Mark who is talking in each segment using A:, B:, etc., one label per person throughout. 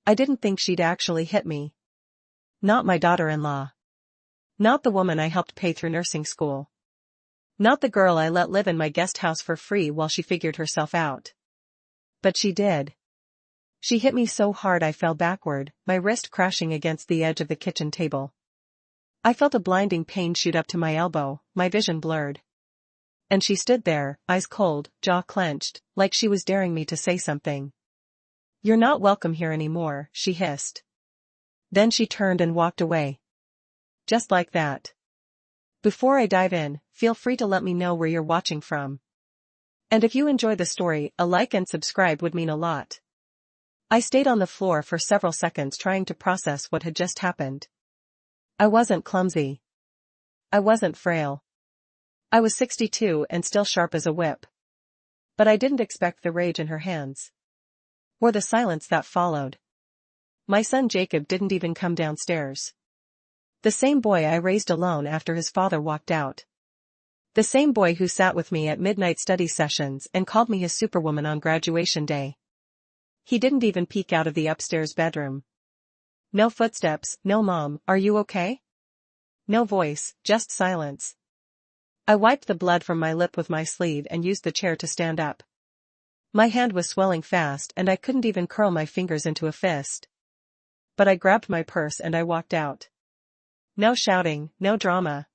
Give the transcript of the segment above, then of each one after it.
A: I didn't think she'd actually hit me. Not my daughter-in-law. Not the woman I helped pay through nursing school. Not the girl I let live in my guest house for free while she figured herself out. But she did. She hit me so hard I fell backward, my wrist crashing against the edge of the kitchen table. I felt a blinding pain shoot up to my elbow, my vision blurred. And she stood there, eyes cold, jaw clenched, like she was daring me to say something. "You're not welcome here anymore," she hissed. Then she turned and walked away. Just like that. Before I dive in, feel free to let me know where you're watching from. And if you enjoy the story, a like and subscribe would mean a lot. I stayed on the floor for several seconds trying to process what had just happened. I wasn't clumsy. I wasn't frail. I was 62 and still sharp as a whip. But I didn't expect the rage in her hands. Or the silence that followed. My son Jacob didn't even come downstairs. The same boy I raised alone after his father walked out. The same boy who sat with me at midnight study sessions and called me his superwoman on graduation day. He didn't even peek out of the upstairs bedroom. No footsteps, no "Mom, are you okay?" No voice, just silence. I wiped the blood from my lip with my sleeve and used the chair to stand up. My hand was swelling fast and I couldn't even curl my fingers into a fist. But I grabbed my purse and I walked out. No shouting, no drama.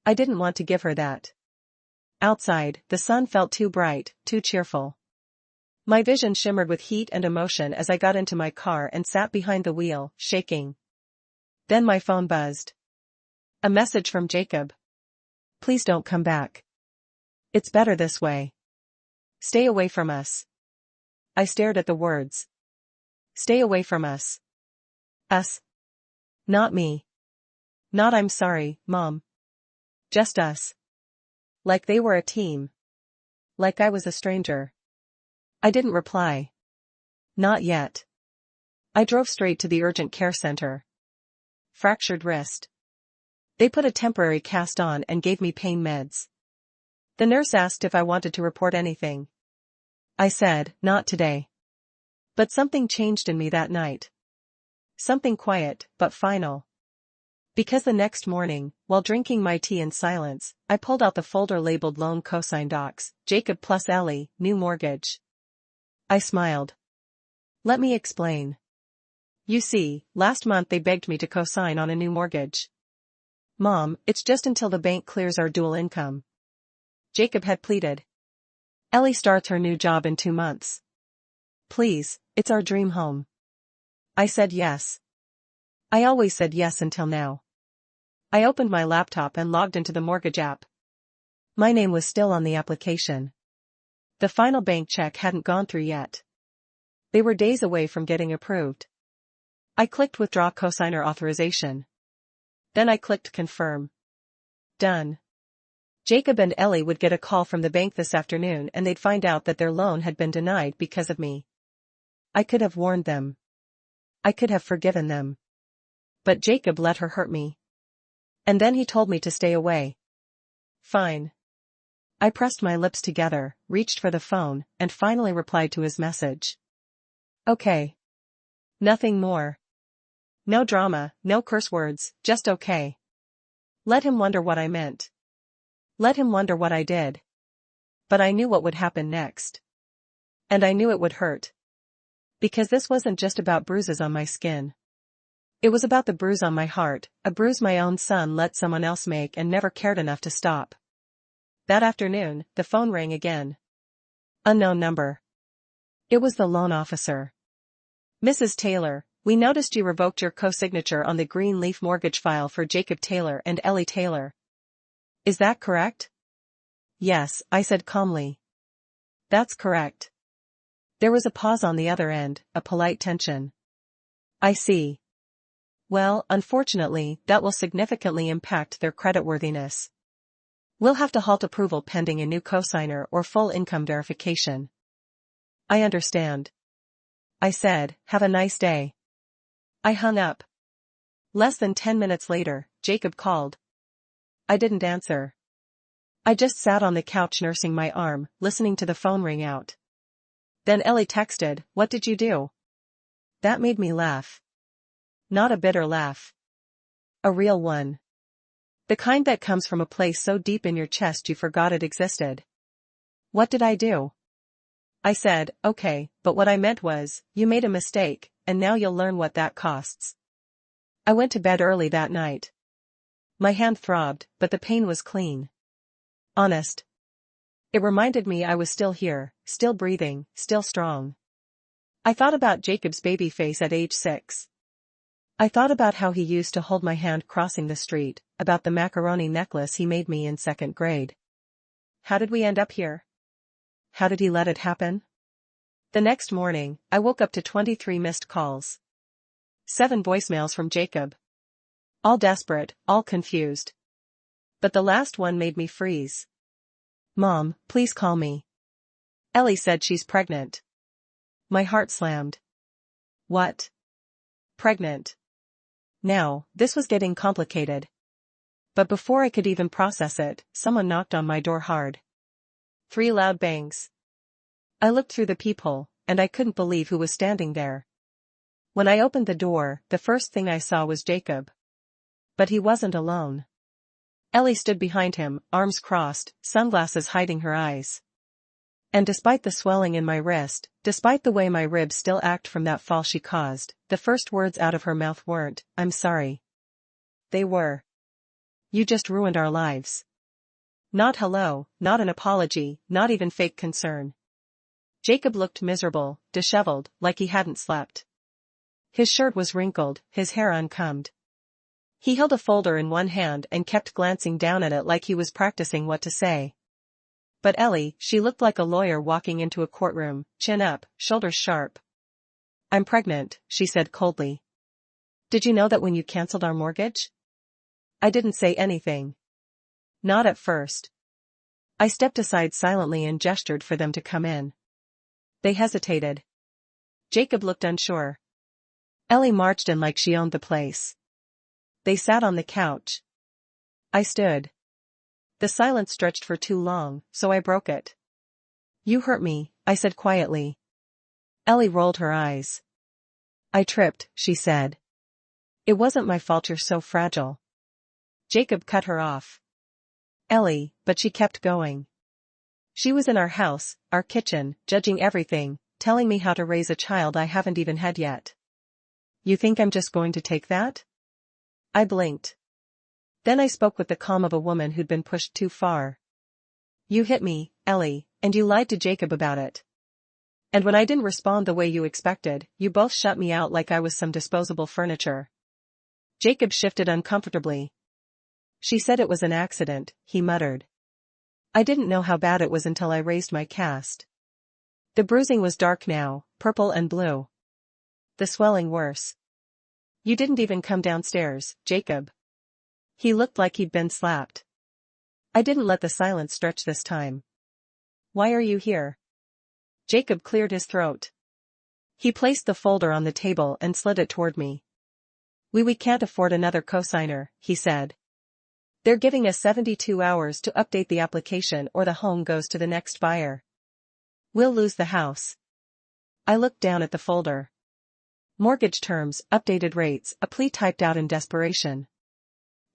A: I didn't want to give her that. Outside, the sun felt too bright, too cheerful. My vision shimmered with heat and emotion as I got into my car and sat behind the wheel, shaking. Then my phone buzzed. A message from Jacob. "Please don't come back. It's better this way. Stay away from us." I stared at the words. Stay away from us. Us. Not me. Not "I'm sorry, Mom." Just us. Like they were a team. Like I was a stranger. I didn't reply. Not yet. I drove straight to the urgent care center. Fractured wrist. They put a temporary cast on and gave me pain meds. The nurse asked if I wanted to report anything. I said, "Not today." But something changed in me that night. Something quiet, but final. Because the next morning, while drinking my tea in silence, I pulled out the folder labeled loan cosign docs, Jacob plus Ellie, new mortgage. I smiled. Let me explain. You see, last month they begged me to co-sign on a new mortgage. "Mom, it's just until the bank clears our dual income," Jacob had pleaded. "Ellie starts her new job in 2 months. Please, it's our dream home." I said yes. I always said yes until now. I opened my laptop and logged into the mortgage app. My name was still on the application. The final bank check hadn't gone through yet. They were days away from getting approved. I clicked withdraw cosigner authorization. Then I clicked confirm. Done. Jacob and Ellie would get a call from the bank this afternoon and they'd find out that their loan had been denied because of me. I could have warned them. I could have forgiven them. But Jacob let her hurt me. And then he told me to stay away. Fine. I pressed my lips together, reached for the phone, and finally replied to his message. Okay. Nothing more. No drama, no curse words, just okay. Let him wonder what I meant. Let him wonder what I did. But I knew what would happen next. And I knew it would hurt. Because this wasn't just about bruises on my skin. It was about the bruise on my heart, a bruise my own son let someone else make and never cared enough to stop. That afternoon, the phone rang again. Unknown number. It was the loan officer. "Mrs. Taylor, we noticed you revoked your co-signature on the green leaf mortgage file for Jacob Taylor and Ellie Taylor. Is that correct?" "Yes," I said calmly. "That's correct." There was a pause on the other end, a polite tension. "I see. Well, unfortunately, that will significantly impact their creditworthiness. We'll have to halt approval pending a new cosigner or full income verification." "I understand." I said, "Have a nice day." I hung up. Less than 10 minutes later, Jacob called. I didn't answer. I just sat on the couch nursing my arm, listening to the phone ring out. Then Ellie texted, "What did you do?" That made me laugh. Not a bitter laugh. A real one. The kind that comes from a place so deep in your chest you forgot it existed. What did I do? I said, okay, but what I meant was, you made a mistake, and now you'll learn what that costs. I went to bed early that night. My hand throbbed, but the pain was clean. Honest. It reminded me I was still here, still breathing, still strong. I thought about Jacob's baby face at age 6. I thought about how he used to hold my hand crossing the street, about the macaroni necklace he made me in 2nd grade. How did we end up here? How did he let it happen? The next morning, I woke up to 23 missed calls. 7 voicemails from Jacob. All desperate, all confused. But the last one made me freeze. Mom, please call me. Ellie said she's pregnant. My heart slammed. What? Pregnant. Now, this was getting complicated. But before I could even process it, someone knocked on my door hard. 3 loud bangs. I looked through the peephole, and I couldn't believe who was standing there. When I opened the door, the first thing I saw was Jacob. But he wasn't alone. Ellie stood behind him, arms crossed, sunglasses hiding her eyes. And despite the swelling in my wrist, despite the way my ribs still ached from that fall she caused, the first words out of her mouth weren't, "I'm sorry." They were, "You just ruined our lives." Not hello, not an apology, not even fake concern. Jacob looked miserable, disheveled, like he hadn't slept. His shirt was wrinkled, his hair uncombed. He held a folder in one hand and kept glancing down at it like he was practicing what to say. But Ellie, she looked like a lawyer walking into a courtroom, chin up, shoulders sharp. "I'm pregnant," she said coldly. "Did you know that when you canceled our mortgage?" I didn't say anything. Not at first. I stepped aside silently and gestured for them to come in. They hesitated. Jacob looked unsure. Ellie marched in like she owned the place. They sat on the couch. I stood. The silence stretched for too long, so I broke it. "You hurt me," I said quietly. Ellie rolled her eyes. "I tripped," she said. "It wasn't my fault you're so fragile." Jacob cut her off. "Ellie," but she kept going. "She was in our house, our kitchen, judging everything, telling me how to raise a child I haven't even had yet. You think I'm just going to take that?" I blinked. Then I spoke with the calm of a woman who'd been pushed too far. "You hit me, Ellie, and you lied to Jacob about it. And when I didn't respond the way you expected, you both shut me out like I was some disposable furniture." Jacob shifted uncomfortably. "She said it was an accident," he muttered. I didn't know how bad it was until I raised my cast. The bruising was dark now, purple and blue. The swelling worse. "You didn't even come downstairs, Jacob." He looked like he'd been slapped. I didn't let the silence stretch this time. "Why are you here?" Jacob cleared his throat. He placed the folder on the table and slid it toward me. We can't afford another cosigner," he said. "They're giving us 72 hours to update the application or the home goes to the next buyer. We'll lose the house." I looked down at the folder. Mortgage terms, updated rates, a plea typed out in desperation.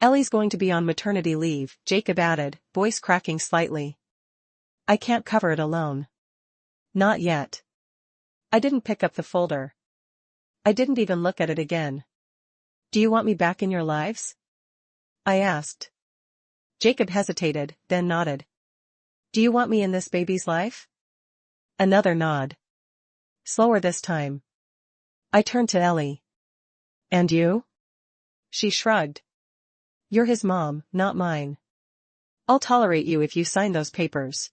A: "Ellie's going to be on maternity leave," Jacob added, voice cracking slightly. "I can't cover it alone." "Not yet." I didn't pick up the folder. I didn't even look at it again. "Do you want me back in your lives?" I asked. Jacob hesitated, then nodded. "Do you want me in this baby's life?" Another nod. Slower this time. I turned to Ellie. "And you?" She shrugged. "You're his mom, not mine. I'll tolerate you if you sign those papers."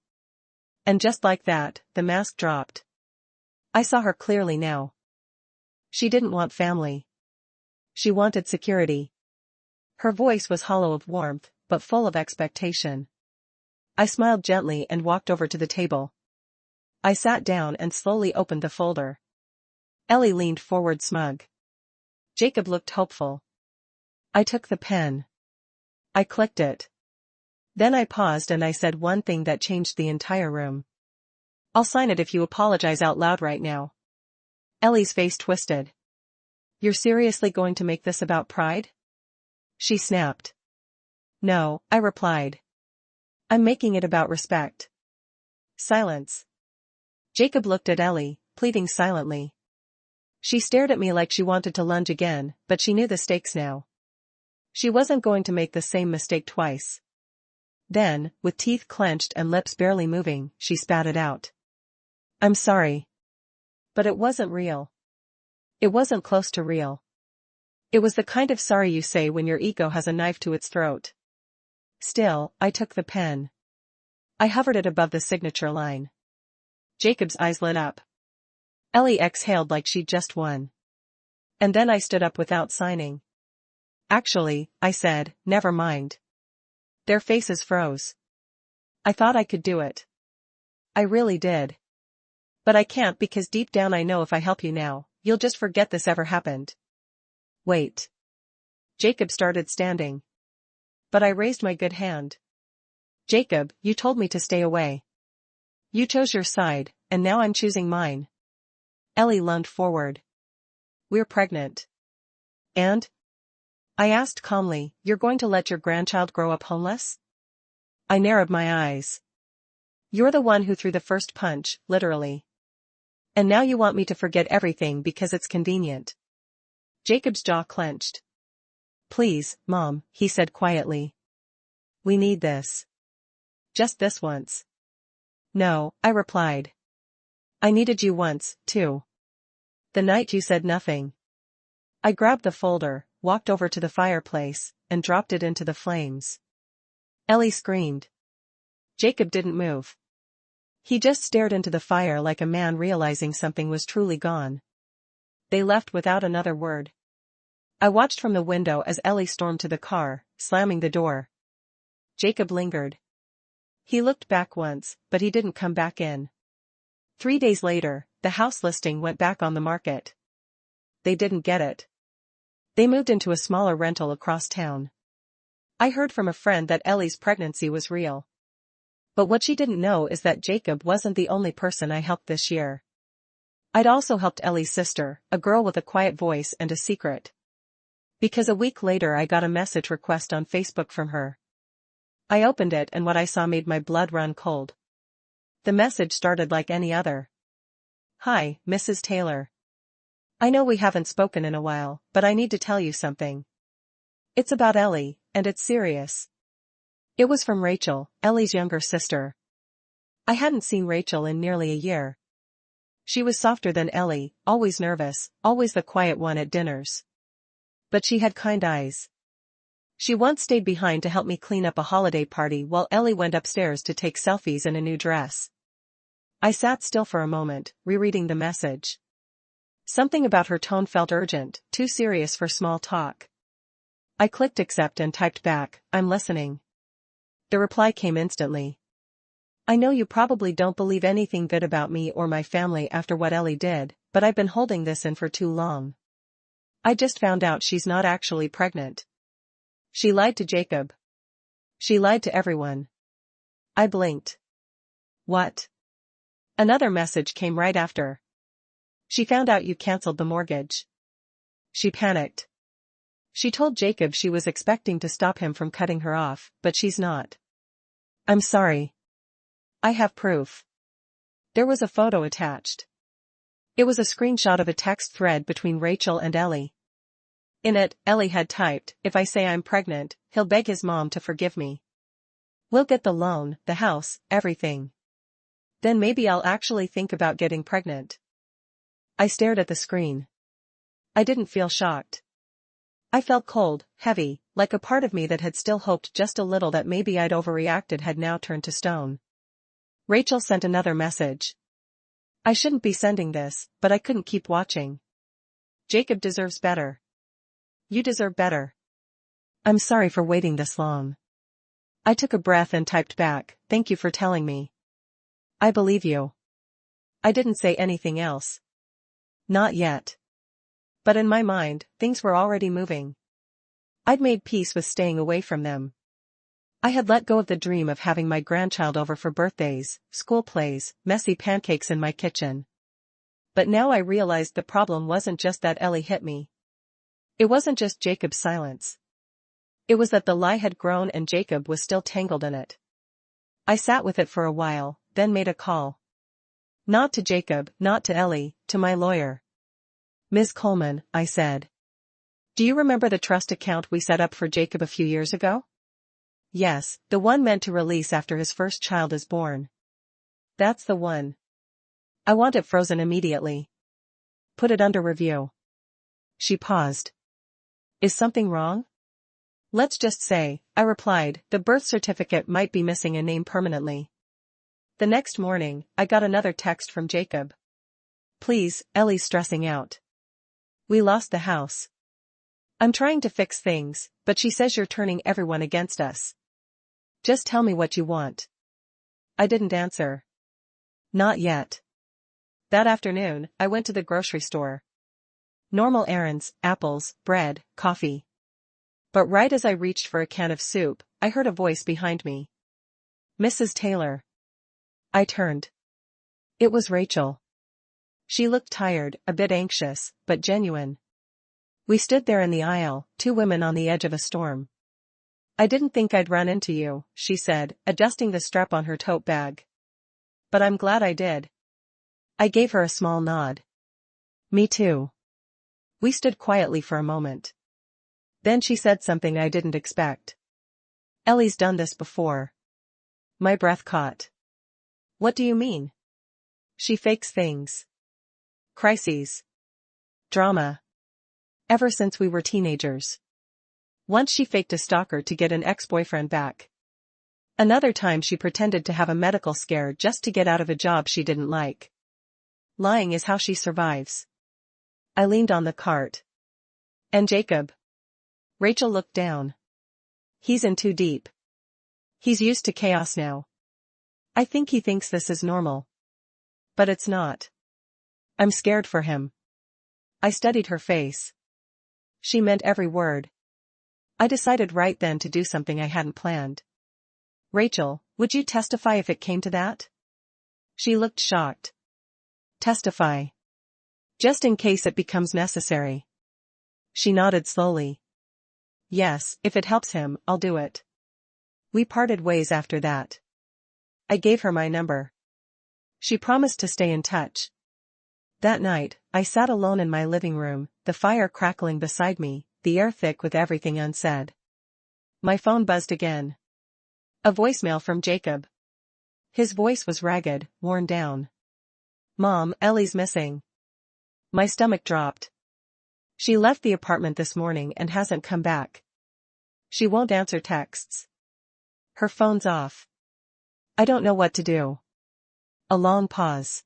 A: And just like that, the mask dropped. I saw her clearly now. She didn't want family. She wanted security. Her voice was hollow of warmth, but full of expectation. I smiled gently and walked over to the table. I sat down and slowly opened the folder. Ellie leaned forward smug. Jacob looked hopeful. I took the pen. I clicked it. Then I paused and I said one thing that changed the entire room. "I'll sign it if you apologize out loud right now." Ellie's face twisted. You're seriously going to make this about pride? She snapped. No, I replied. I'm making it about respect. Silence. Jacob looked at Ellie, pleading silently. She stared at me like she wanted to lunge again, but she knew the stakes now. She wasn't going to make the same mistake twice. Then, with teeth clenched and lips barely moving, she spat it out. I'm sorry. But it wasn't real. It wasn't close to real. It was the kind of sorry you say when your ego has a knife to its throat. Still, I took the pen. I hovered it above the signature line. Jacob's eyes lit up. Ellie exhaled like she'd just won. And then I stood up without signing. Actually, I said, never mind. Their faces froze. I thought I could do it. I really did. But I can't because deep down I know if I help you now, you'll just forget this ever happened. Wait. Jacob started standing. But I raised my good hand. Jacob, you told me to stay away. You chose your side, and now I'm choosing mine. Ellie lunged forward. We're pregnant. And? I asked calmly, you're going to let your grandchild grow up homeless? I narrowed my eyes. You're the one who threw the first punch, literally. And now you want me to forget everything because it's convenient. Jacob's jaw clenched. Please, Mom, he said quietly. We need this. Just this once. No, I replied. I needed you once, too. The night you said nothing. I grabbed the folder, walked over to the fireplace, and dropped it into the flames. Ellie screamed. Jacob didn't move. He just stared into the fire like a man realizing something was truly gone. They left without another word. I watched from the window as Ellie stormed to the car, slamming the door. Jacob lingered. He looked back once, but he didn't come back in. 3 days later, the house listing went back on the market. They didn't get it. They moved into a smaller rental across town. I heard from a friend that Ellie's pregnancy was real. But what she didn't know is that Jacob wasn't the only person I helped this year. I'd also helped Ellie's sister, a girl with a quiet voice and a secret. Because a week later I got a message request on Facebook from her. I opened it and what I saw made my blood run cold. The message started like any other. Hi, Mrs. Taylor. I know we haven't spoken in a while, but I need to tell you something. It's about Ellie, and it's serious. It was from Rachel, Ellie's younger sister. I hadn't seen Rachel in nearly a year. She was softer than Ellie, always nervous, always the quiet one at dinners. But she had kind eyes. She once stayed behind to help me clean up a holiday party while Ellie went upstairs to take selfies in a new dress. I sat still for a moment, rereading the message. Something about her tone felt urgent, too serious for small talk. I clicked accept and typed back, I'm listening. The reply came instantly. I know you probably don't believe anything good about me or my family after what Ellie did, but I've been holding this in for too long. I just found out she's not actually pregnant. She lied to Jacob. She lied to everyone. I blinked. What? Another message came right after. She found out you canceled the mortgage. She panicked. She told Jacob she was expecting to stop him from cutting her off, but she's not. I'm sorry. I have proof. There was a photo attached. It was a screenshot of a text thread between Rachel and Ellie. In it, Ellie had typed, if I say I'm pregnant, he'll beg his mom to forgive me. We'll get the loan, the house, everything. Then maybe I'll actually think about getting pregnant. I stared at the screen. I didn't feel shocked. I felt cold, heavy, like a part of me that had still hoped just a little that maybe I'd overreacted had now turned to stone. Rachel sent another message. I shouldn't be sending this, but I couldn't keep watching. Jacob deserves better. You deserve better. I'm sorry for waiting this long. I took a breath and typed back, thank you for telling me. I believe you. I didn't say anything else. Not yet. But in my mind, things were already moving. I'd made peace with staying away from them. I had let go of the dream of having my grandchild over for birthdays, school plays, messy pancakes in my kitchen. But now I realized the problem wasn't just that Ellie hit me. It wasn't just Jacob's silence. It was that the lie had grown and Jacob was still tangled in it. I sat with it for a while, then made a call. Not to Jacob, not to Ellie, to my lawyer. Ms. Coleman, I said. Do you remember the trust account we set up for Jacob a few years ago? Yes, the one meant to release after his first child is born. That's the one. I want it frozen immediately. Put it under review. She paused. Is something wrong? Let's just say, I replied, the birth certificate might be missing a name permanently. The next morning, I got another text from Jacob. Please, Ellie's stressing out. We lost the house. I'm trying to fix things, but she says you're turning everyone against us. Just tell me what you want. I didn't answer. Not yet. That afternoon, I went to the grocery store. Normal errands, apples, bread, coffee. But right as I reached for a can of soup, I heard a voice behind me. Mrs. Taylor. I turned. It was Rachel. She looked tired, a bit anxious, but genuine. We stood there in the aisle, two women on the edge of a storm. I didn't think I'd run into you, she said, adjusting the strap on her tote bag. But I'm glad I did. I gave her a small nod. Me too. We stood quietly for a moment. Then she said something I didn't expect. Ellie's done this before. My breath caught. What do you mean? She fakes things. Crises. Drama. Ever since we were teenagers. Once she faked a stalker to get an ex-boyfriend back. Another time she pretended to have a medical scare just to get out of a job she didn't like. Lying is how she survives. I leaned on the cart. And Jacob? Rachel looked down. He's in too deep. He's used to chaos now. I think he thinks this is normal. But it's not. I'm scared for him. I studied her face. She meant every word. I decided right then to do something I hadn't planned. Rachel, would you testify if it came to that? She looked shocked. Testify. Just in case it becomes necessary. She nodded slowly. Yes, if it helps him, I'll do it. We parted ways after that. I gave her my number. She promised to stay in touch. That night, I sat alone in my living room, the fire crackling beside me, the air thick with everything unsaid. My phone buzzed again. A voicemail from Jacob. His voice was ragged, worn down. Mom, Ellie's missing. My stomach dropped. She left the apartment this morning and hasn't come back. She won't answer texts. Her phone's off. I don't know what to do. A long pause.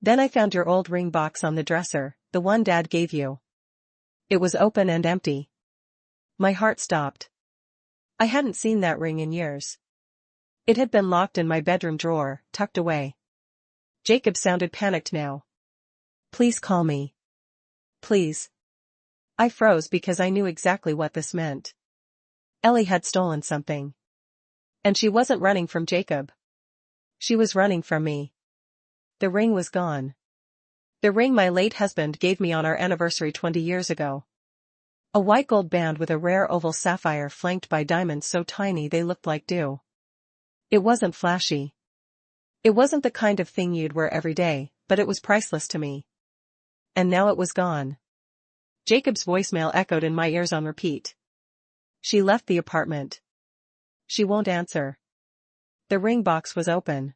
A: Then I found your old ring box on the dresser, the one Dad gave you. It was open and empty. My heart stopped. I hadn't seen that ring in years. It had been locked in my bedroom drawer, tucked away. Jacob sounded panicked now. Please call me. Please. I froze because I knew exactly what this meant. Ellie had stolen something. And she wasn't running from Jacob. She was running from me. The ring was gone. The ring my late husband gave me on our anniversary 20 years ago. A white gold band with a rare oval sapphire flanked by diamonds so tiny they looked like dew. It wasn't flashy. It wasn't the kind of thing you'd wear every day, but it was priceless to me. And now it was gone. Jacob's voicemail echoed in my ears on repeat. She left the apartment. She won't answer. The ring box was open.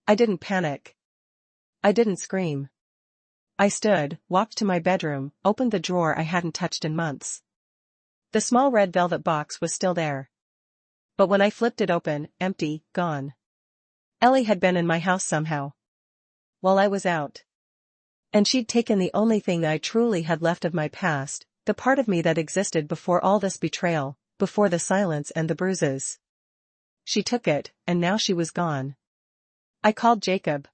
A: I didn't panic. I didn't scream. I stood, walked to my bedroom, opened the drawer I hadn't touched in months. The small red velvet box was still there. But when I flipped it open, empty, gone. Ellie had been in my house somehow. While I was out. And she'd taken the only thing I truly had left of my past, the part of me that existed before all this betrayal, before the silence and the bruises. She took it, and now she was gone. I called Jacob.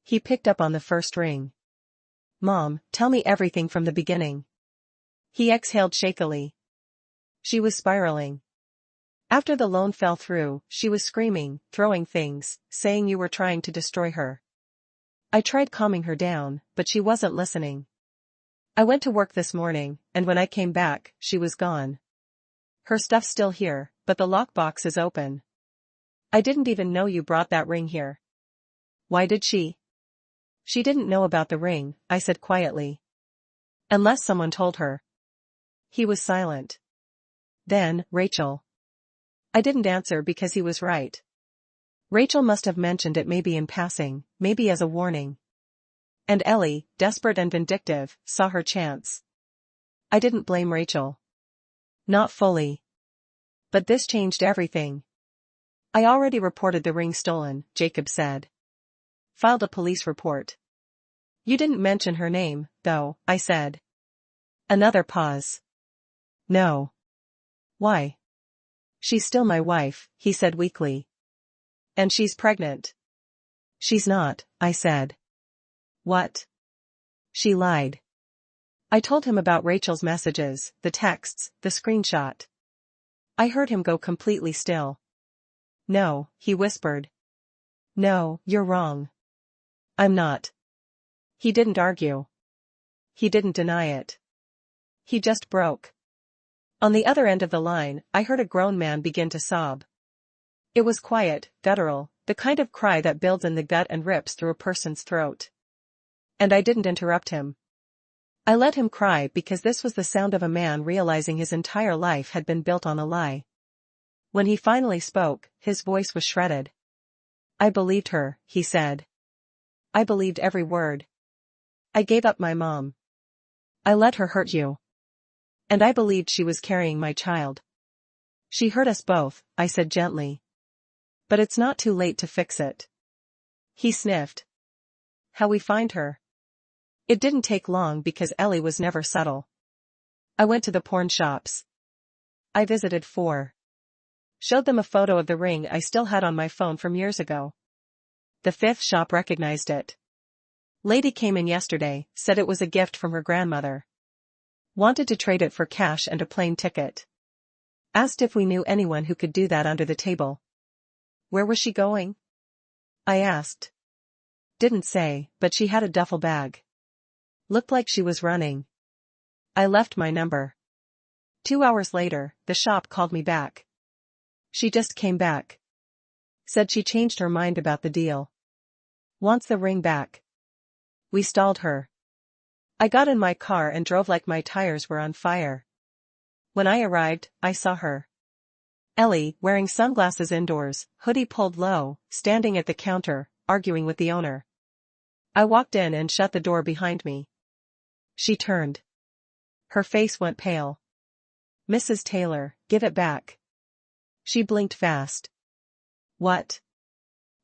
A: He picked up on the first ring. Mom, tell me everything from the beginning. He exhaled shakily. She was spiraling. After the loan fell through, she was screaming, throwing things, saying you were trying to destroy her. I tried calming her down, but she wasn't listening. I went to work this morning, and when I came back, she was gone. Her stuff's still here, but the lockbox is open. I didn't even know you brought that ring here. Why did she? She didn't know about the ring, I said quietly. Unless someone told her. He was silent. Then, Rachel. I didn't answer because he was right. Rachel must have mentioned it maybe in passing, maybe as a warning. And Ellie, desperate and vindictive, saw her chance. I didn't blame Rachel. Not fully. But this changed everything. I already reported the ring stolen, Jacob said. Filed a police report. You didn't mention her name, though, I said. Another pause. No. Why? She's still my wife, he said weakly. And she's pregnant. She's not, I said. What? She lied. I told him about Rachel's messages, the texts, the screenshot. I heard him go completely still. No, he whispered. No, you're wrong. I'm not. He didn't argue. He didn't deny it. He just broke. On the other end of the line, I heard a grown man begin to sob. It was quiet, guttural, the kind of cry that builds in the gut and rips through a person's throat. And I didn't interrupt him. I let him cry because this was the sound of a man realizing his entire life had been built on a lie. When he finally spoke, his voice was shredded. I believed her, he said. I believed every word. I gave up my mom. I let her hurt you. And I believed she was carrying my child. She hurt us both, I said gently. But it's not too late to fix it. He sniffed. How we find her? It didn't take long because Ellie was never subtle. I went to the porn shops. I visited 4. Showed them a photo of the ring I still had on my phone from years ago. The 5th shop recognized it. Lady came in yesterday, said it was a gift from her grandmother. Wanted to trade it for cash and a plane ticket. Asked if we knew anyone who could do that under the table. Where was she going? I asked. Didn't say, but she had a duffel bag. Looked like she was running. I left my number. 2 hours later, the shop called me back. She just came back. Said she changed her mind about the deal. Wants the ring back. We stalled her. I got in my car and drove like my tires were on fire. When I arrived, I saw her. Ellie, wearing sunglasses indoors, hoodie pulled low, standing at the counter, arguing with the owner. I walked in and shut the door behind me. She turned. Her face went pale. Mrs. Taylor, give it back. She blinked fast. What?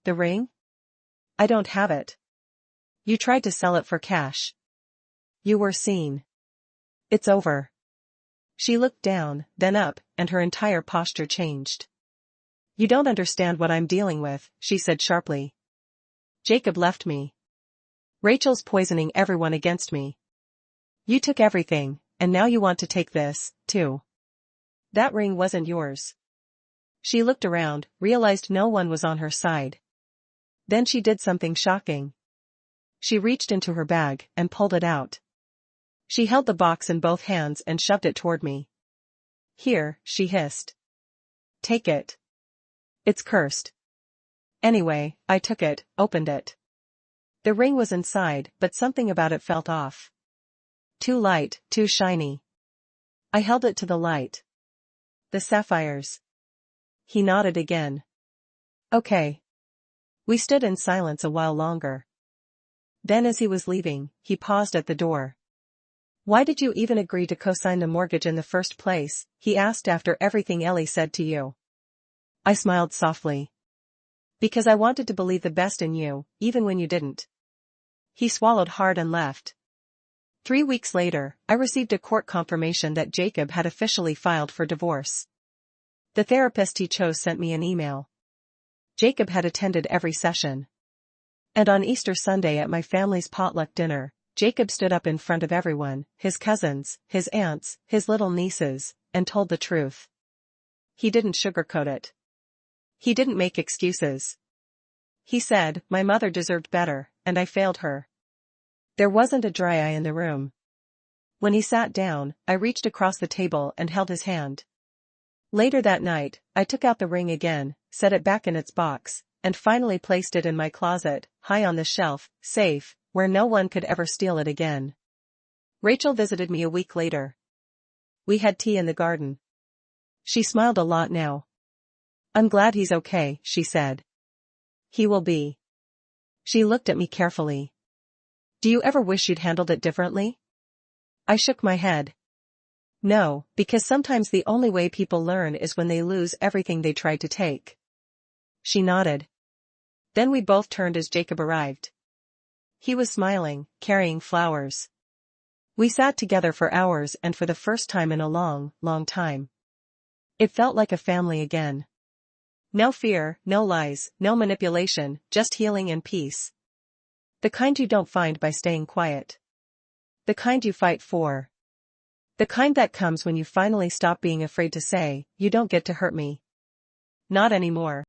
A: The ring? I don't have it. You tried to sell it for cash. You were seen. It's over. She looked down, then up, and her entire posture changed. You don't understand what I'm dealing with, she said sharply. Jacob left me. Rachel's poisoning everyone against me. You took everything, and now you want to take this, too. That ring wasn't yours. She looked around, realized no one was on her side. Then she did something shocking. She reached into her bag and pulled it out. She held the box in both hands and shoved it toward me. Here, she hissed. Take it. It's cursed. Anyway, I took it, opened it. The ring was inside, but something about it felt off. Too light, too shiny. I held it to the light. The sapphires. He nodded again. Okay. We stood in silence a while longer. Then as he was leaving, he paused at the door. Why did you even agree to co-sign the mortgage in the first place? He asked after everything Ellie said to you. I smiled softly. Because I wanted to believe the best in you, even when you didn't. He swallowed hard and left. 3 weeks later, I received a court confirmation that Jacob had officially filed for divorce. The therapist he chose sent me an email. Jacob had attended every session. And on Easter Sunday at my family's potluck dinner, Jacob stood up in front of everyone, his cousins, his aunts, his little nieces, and told the truth. He didn't sugarcoat it. He didn't make excuses. He said, my mother deserved better, and I failed her. There wasn't a dry eye in the room. When he sat down, I reached across the table and held his hand. Later that night, I took out the ring again, set it back in its box, and finally placed it in my closet, high on the shelf, safe, where no one could ever steal it again. Rachel visited me a week later. We had tea in the garden. She smiled a lot now. "I'm glad he's okay," she said. "He will be." She looked at me carefully. "Do you ever wish you'd handled it differently?" I shook my head. No, because sometimes the only way people learn is when they lose everything they tried to take. She nodded. Then we both turned as Jacob arrived. He was smiling, carrying flowers. We sat together for hours, and for the first time in a long, long time. It felt like a family again. No fear, no lies, no manipulation, just healing and peace. The kind you don't find by staying quiet. The kind you fight for. The kind that comes when you finally stop being afraid to say, "You don't get to hurt me." Not anymore.